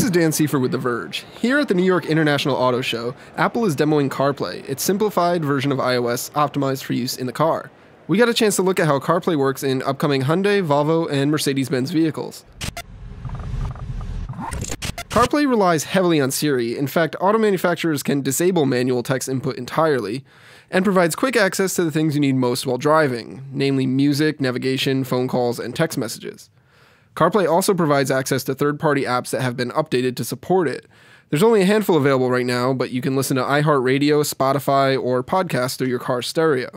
is Dan Seifer with The Verge. Here at the New York International Auto Show, Apple is demoing CarPlay, its simplified version of iOS optimized for use in the car. We got a chance to look at how CarPlay works in upcoming Hyundai, Volvo, and Mercedes-Benz vehicles. CarPlay relies heavily on Siri. In fact, auto manufacturers can disable manual text input entirely, and provides quick access to the things you need most while driving, namely music, navigation, phone calls, and text messages. CarPlay also provides access to third-party apps that have been updated to support it. There's only a handful available right now, but you can listen to iHeartRadio, Spotify, or podcasts through your car stereo.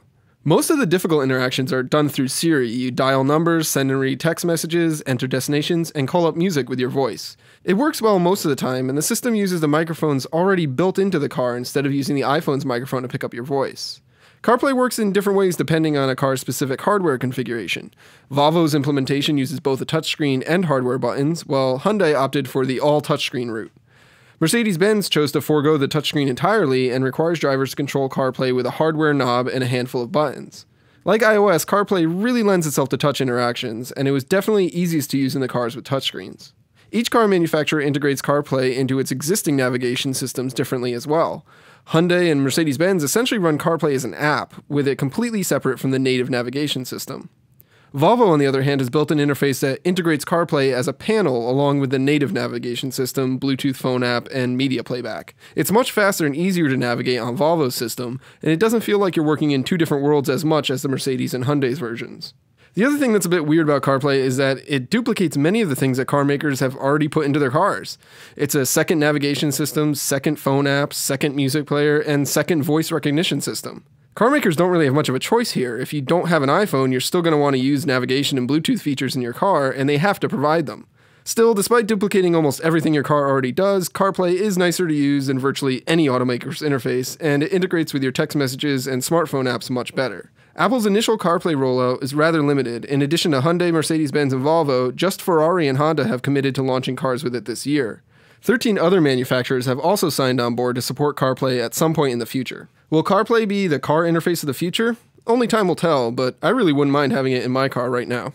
Most of the difficult interactions are done through Siri. You dial numbers, send and read text messages, enter destinations, and call up music with your voice. It works well most of the time, and the system uses the microphones already built into the car instead of using the iPhone's microphone to pick up your voice. CarPlay works in different ways depending on a car's specific hardware configuration. Volvo's implementation uses both a touchscreen and hardware buttons, while Hyundai opted for the all-touchscreen route. Mercedes-Benz chose to forego the touchscreen entirely and requires drivers to control CarPlay with a hardware knob and a handful of buttons. Like iOS, CarPlay really lends itself to touch interactions, and it was definitely easiest to use in the cars with touchscreens. Each car manufacturer integrates CarPlay into its existing navigation systems differently as well. Hyundai and Mercedes-Benz essentially run CarPlay as an app, with it completely separate from the native navigation system. Volvo, on the other hand, has built an interface that integrates CarPlay as a panel along with the native navigation system, Bluetooth phone app, and media playback. It's much faster and easier to navigate on Volvo's system, and it doesn't feel like you're working in two different worlds as much as the Mercedes and Hyundai's versions. The other thing that's a bit weird about CarPlay is that it duplicates many of the things that car makers have already put into their cars. It's a second navigation system, second phone app, second music player, and second voice recognition system. Car makers don't really have much of a choice here. If you don't have an iPhone, you're still going to want to use navigation and Bluetooth features in your car, and they have to provide them. Still, despite duplicating almost everything your car already does, CarPlay is nicer to use than virtually any automaker's interface, and it integrates with your text messages and smartphone apps much better. Apple's initial CarPlay rollout is rather limited. In addition to Hyundai, Mercedes-Benz, and Volvo, just Ferrari and Honda have committed to launching cars with it this year. 13 other manufacturers have also signed on board to support CarPlay at some point in the future. Will CarPlay be the car interface of the future? Only time will tell, but I really wouldn't mind having it in my car right now.